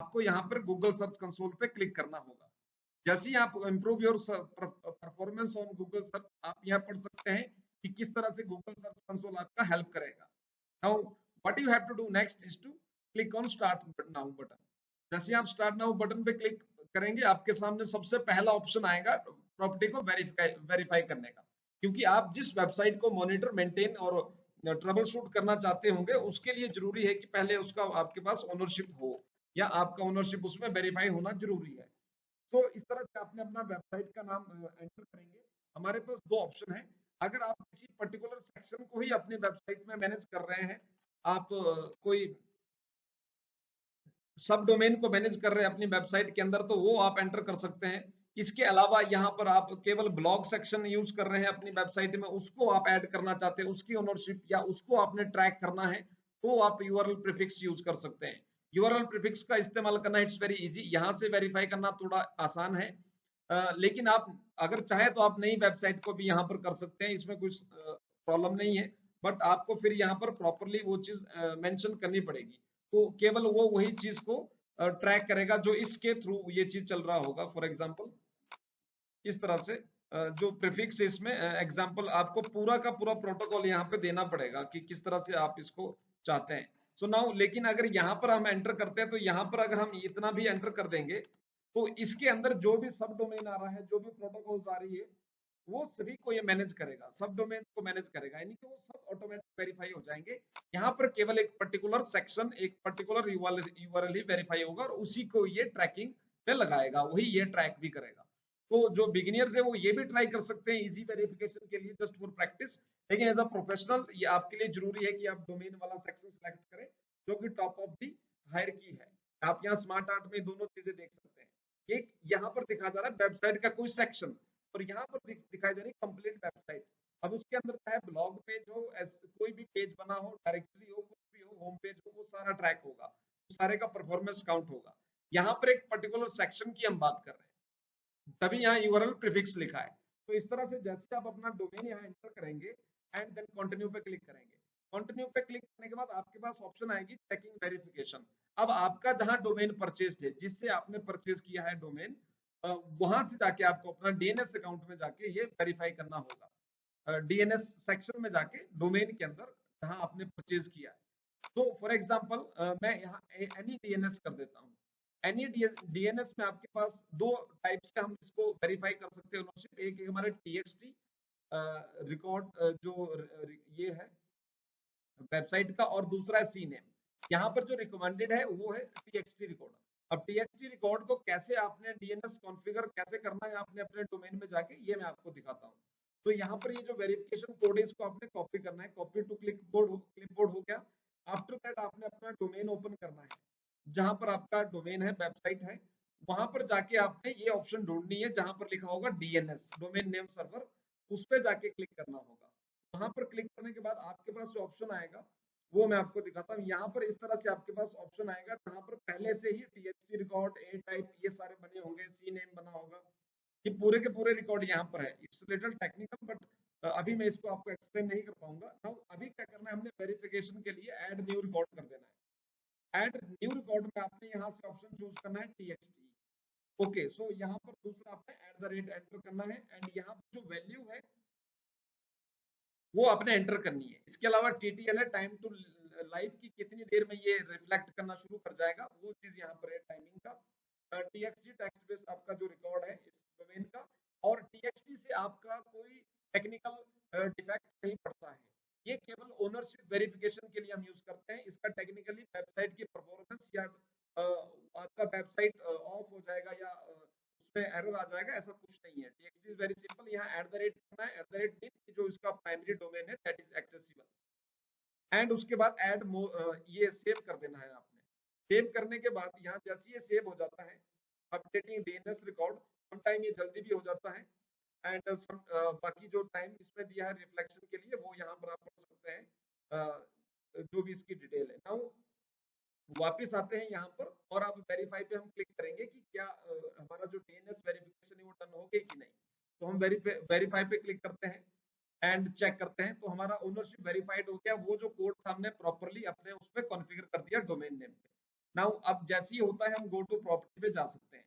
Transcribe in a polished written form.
आपको यहाँ पर गूगल सर्च कंसोल पे क्लिक करना होगा। जैसे ही आप improve your performance on Google search, आप यहाँ पढ़ सकते हैं कि किस तरह से गूगल सर्च कंसोल आपका हेल्प करेगा। Now what you have to do next is to click on start now button. जैसे आप स्टार्ट नाउ बटन पे क्लिक करेंगे, आपके सामने सबसे पहला ऑप्शन आएगा प्रॉपर्टी को वेरीफाई करने का, क्योंकि आप जिस वेबसाइट को मॉनिटर, मेंटेन और ट्रबल शूट करना चाहते होंगे, उसके लिए जरूरी है कि पहले उसका आपके पास ओनरशिप हो या आपका ओनरशिप उसमें वेरीफाई होना जरूरी है। तो इस तरह से आपने अपना वेबसाइट का नाम एंटर करेंगे। हमारे पास दो ऑप्शन है। अगर आप किसी पर्टिकुलर सेक्शन को ही अपनी वेबसाइट में मैनेज कर रहे हैं, आप कोई सब डोमेन को मैनेज कर रहे हैं अपनी वेबसाइट के अंदर, तो वो आप एंटर कर सकते हैं। इसके अलावा यहाँ पर आप केवल ब्लॉग सेक्शन यूज कर रहे हैं अपनी वेबसाइट में, उसको आप ऐड करना चाहते हैं, उसकी ओनरशिप या उसको आपने ट्रैक करना है, तो आप यूआरएल प्रीफिक्स यूज कर सकते हैं। यूआरएल प्रीफिक्स का इस्तेमाल करना इट्स वेरी इजी, यहाँ से वेरीफाई करना थोड़ा आसान है। लेकिन आप अगर चाहे तो आप नई वेबसाइट को भी यहाँ पर कर सकते हैं, इसमें कुछ प्रॉब्लम नहीं है। बट आपको फिर यहाँ पर प्रॉपरली वो चीज मेंशन करनी पड़ेगी, तो केवल वो वही चीज को ट्रैक करेगा जो इसके थ्रू ये चीज चल रहा होगा। फॉर एग्जांपल इस तरह से जो प्रीफिक्स इसमें एग्जांपल आपको पूरा का पूरा प्रोटोकॉल यहाँ पे देना पड़ेगा कि किस तरह से आप इसको चाहते हैं। सो नाउ लेकिन अगर यहाँ पर हम एंटर करते हैं, तो यहाँ पर अगर हम इतना भी एंटर कर देंगे, तो इसके अंदर जो भी सब डोमेन आ रहा है, जो भी प्रोटोकॉल्स आ रही है, वो सभी को ये मैनेज करेगा, सब डोमेन को मैनेज करेगा, यानी कि वो सब ऑटोमेटिक वेरीफाई हो जाएंगे। यहाँ पर केवल एक पर्टिकुलर सेक्शन, एक पर्टिकुलर यूआरएल ही वेरीफाई होगा और उसी को ये ट्रैकिंग पे लगाएगा, वही ये ट्रैक भी करेगा। तो जो बिगिनियर्स है वो ये भी ट्राई कर सकते हैं इजी वेरिफिकेशन के लिए, जस्ट फॉर प्रैक्टिस। लेकिन एज अ प्रोफेशनल ये आपके लिए जरूरी है कि आप डोमेन वाला सेक्शन सेलेक्ट करें, जो कि टॉप ऑफ दी हायरार्की है। आप यहाँ स्मार्ट आर्ट में दोनों चीजें देख सकते हैं। एक यहाँ पर दिखा जा रहा है वेबसाइट का कोई सेक्शन, और यहाँ पर दिखाई जा रही है कंप्लीट वेबसाइट। अब उसके अंदर चाहे ब्लॉग पेज हो, कोई भी पेज बना हो, डायरेक्टरी हो, कुछ भी हो, होम पेज हो, वो सारा ट्रैक होगा, सारे का परफॉर्मेंस काउंट होगा। यहाँ पर एक पर्टिकुलर सेक्शन की हम बात कर रहे हैं, तभी यहाँ यूआरएल प्रीफिक्स लिखा है। तो इस तरह से जैसे आप अपना डोमेन यहाँ एंटर करेंगे एंड देन कंटिन्यू पे क्लिक करेंगे, कंटिन्यू पे क्लिक करने के बाद आपके पास ऑप्शन आएगी चेकिंग वेरिफिकेशन। अब आपका जहां डोमेन परचेज है, जिससे आपने परचेज किया है डोमेन, वहां से जाके आपको अपना डीएनएस अकाउंट में जाके ये वेरीफाई करना होगा, डीएनएस सेक्शन में जाके डोमेन के अंदर जहां आपने परचेज किया है। तो फॉर एग्जांपल मैं यहाँ एनी डीएनएस कर देता हूँ। एनी डीएनएस में आपके पास दो टाइप से हम इसको वेरीफाई कर सकते हैं ओनरशिप। एक है हमारे टीएक्सटी रिकॉर्ड, जो ये है वेबसाइट का, और दूसरा है सी नेम। यहाँ पर जो रिकमेंडेड है वो है टीएक्सटी रिकॉर्ड। अब टीएक्सटी रिकॉर्ड को कैसे आपने डीएनएस कॉन्फ़िगर कैसे करना है आपने अपने डोमेन में जाके, ये मैं आपको दिखाता हूँ। तो यहाँ पर ये जो वेरिफिकेशन कोड है, इसको आपने कॉपी करना है, कॉपी टू क्लिपबोर्ड हो गया। आफ्टर दैट आपने अपना डोमेन ओपन करना है, जहां पर आपका डोमेन है, वेबसाइट है, वहां पर जाके आपने ये ऑप्शन ढूंढनी है जहां पर लिखा होगा डीएनएस, डोमेन नेम सर्वर। उस पर जाके क्लिक करना होगा। वहां पर क्लिक करने के बाद आपके पास जो ऑप्शन आएगा वो मैं आपको दिखाता हूँ। यहाँ पर इस तरह से आपके पास ऑप्शन आएगा जहां पर पहले से ही टीएक्सटी रिकॉर्ड, ए टाइप, ये सारे बने होंगे, सी नेम बना होगा, ये पूरे के पूरे रिकॉर्ड यहाँ पर है। इट्स लिटिल टेक्निकल, बट अभी मैं इसको आपको एक्सप्लेन नहीं कर पाऊंगा। नाउ अभी क्या करना है, हमने वेरिफिकेशन के लिए ऐड न्यू रिकॉर्ड कर देना है। ऐड न्यू रिकॉर्ड में आपने यहाँ से ऑप्शन चूज करना है टीएक्सटी। ओके, सो यहाँ पर दूसरा आपने @ एंटर करना है, एंड यहाँ पर जो वैल्यू है वो आपने एंटर करनी है। इसके अलावा टीटीएल है, टाइम टू लाइव, की कितनी देर में ये रिफ्लेक्ट करना शुरू कर जाएगा, वो चीज यहाँ पर है टाइमिंग का। टीएक्सटी टेक्स्ट बेस आपका जो रिकॉर्ड है इस डोमेन का, और टीएक्सटी से आपका कोई टेक्निकल डिफेक्ट नहीं पड़ता है। ये केवल ओनरशिप वेरिफिकेशन के लिए हम यूज करते हैं। इसका टेक्निकली वेबसाइट की परफॉर्मेंस या आपका वेबसाइट ऑफ हो जाएगा या उसमें एरर आ जाएगा, ऐसा कुछ नहीं है। TXT is very simple. यहाँ @ करना है, @ मीन जो इसका प्राइमरी डोमेन है दैट इज एक्सेसिबल, एंड उसके बाद ऐड ये सेव कर देना है आपने। सेव करने के बाद यहाँ जैसे ये सेव हो जाता है, अपडेटिंग डीएनएस रिकॉर्ड, समटाइम ये जल्दी भी हो जाता है, एंड बाकी जो टाइम इसमें दिया है रिफ्लेक्शन के लिए वो यहाँ पर आप पढ़ सकते हैं, जो भी इसकी डिटेल है। नाउ वापस आते हैं यहाँ पर, और अब वेरीफाई पे हम क्लिक करेंगे कि क्या हमारा जो डीएनएस वेरिफिकेशन है वो डन हो गई कि नहीं। तो हम वेरीफाई पे क्लिक करते हैं एंड चेक करते हैं, तो हमारा ओनरशिप वेरीफाइड हो गया। वो जो कोड था हमने प्रॉपरली अपने उस पर कॉन्फ़िगर कर दिया। डोमेन नेम पे। नाउ अब जैसे ही होता है हम गो टू प्रॉपर्टी पे जा सकते हैं।